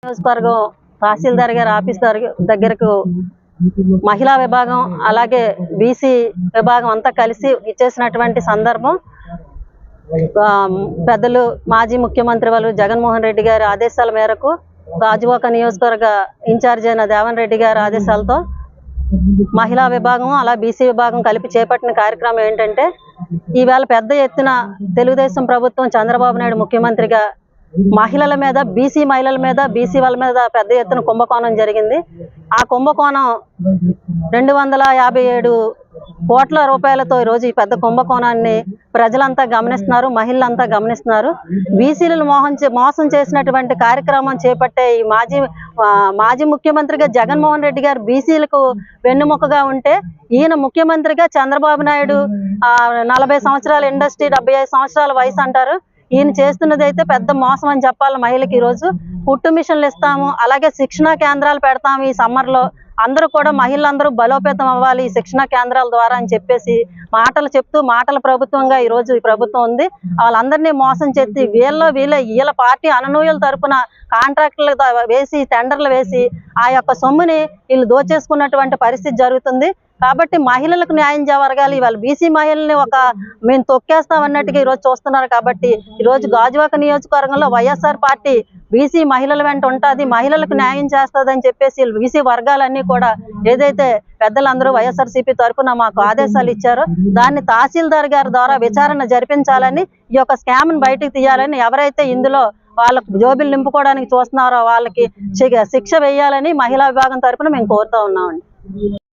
నియోజకవర్గం తహసీల్దార్ గారి ఆఫీస్ దగ్గరకు మహిళా విభాగం అలాగే బీసీ విభాగం అంతా కలిసి ఇచ్చేసినటువంటి సందర్భం పెద్దలు మాజీ ముఖ్యమంత్రి వాళ్ళు జగన్మోహన్ రెడ్డి గారి ఆదేశాల మేరకు గాజువాక నియోజకవర్గ ఇన్ఛార్జ్ అయిన దేవన్ రెడ్డి గారి ఆదేశాలతో మహిళా విభాగం అలా బీసీ విభాగం కలిపి చేపట్టిన కార్యక్రమం ఏంటంటే ఈవేళ పెద్ద ఎత్తున తెలుగుదేశం ప్రభుత్వం చంద్రబాబు నాయుడు ముఖ్యమంత్రిగా మహిళల మీద బీసీ వాళ్ళ మీద పెద్ద ఎత్తున కుంభకోణం జరిగింది. ఆ కుంభకోణం 257 కోట్ల రూపాయలతో ఈరోజు ఈ పెద్ద కుంభకోణాన్ని ప్రజలంతా గమనిస్తున్నారు, మహిళలంతా గమనిస్తున్నారు. బీసీలను మోసం చేసినటువంటి కార్యక్రమం చేపట్టే ఈ మాజీ ముఖ్యమంత్రిగా జగన్మోహన్ రెడ్డి గారు బీసీలకు వెన్నుముకగా ఉంటే ఈయన ముఖ్యమంత్రిగా చంద్రబాబు నాయుడు 40 సంవత్సరాల ఇండస్ట్రీ 75 సంవత్సరాల వయసు అంటారు. ఈయన చేస్తున్నది అయితే పెద్ద మోసం అని చెప్పాలి. మహిళకి ఈరోజు కుట్టు మిషన్లు ఇస్తాము, అలాగే శిక్షణా కేంద్రాలు పెడతాము. ఈ సమ్మర్లో అందరూ కూడా మహిళలందరూ బలోపేతం అవ్వాలి ఈ శిక్షణా కేంద్రాల ద్వారా అని చెప్పేసి మాటలు చెప్తూ మాటల ప్రభుత్వంగా ఈరోజు ఈ ప్రభుత్వం ఉంది. వాళ్ళందరినీ మోసం చేసి వీళ్ళ పార్టీ అననూయుల తరపున కాంట్రాక్టులు వేసి టెండర్లు వేసి ఆ యొక్క సొమ్ముని వీళ్ళు దోచేసుకున్నటువంటి పరిస్థితి జరుగుతుంది. కాబట్టి మహిళలకు న్యాయం జరగాలి. ఇవాళ బీసీ మహిళల్ని మేము తొక్కేస్తామన్నట్టుగా ఈరోజు చూస్తున్నారు. కాబట్టి ఈరోజు గాజువాక నియోజకవర్గంలో వైఎస్ఆర్ పార్టీ బీసీ మహిళల వెంట ఉంటుంది, మహిళలకు న్యాయం చేస్తుంది అని చెప్పేసి బీసీ వర్గాలన్నీ కూడా ఏదైతే పెద్దలందరూ వైఎస్ఆర్సీపీ తరఫున మాకు ఆదేశాలు ఇచ్చారో దాన్ని తహసీల్దార్ గారి ద్వారా విచారణ జరిపించాలని, ఈ యొక్క స్కామ్ ని బయటకు తీయాలని, ఎవరైతే ఇందులో వాళ్ళకు జోబిలు నింపుకోవడానికి చూస్తున్నారో వాళ్ళకి శిక్ష వేయాలని మహిళా విభాగం తరఫున మేము కోరుతా ఉన్నామండి.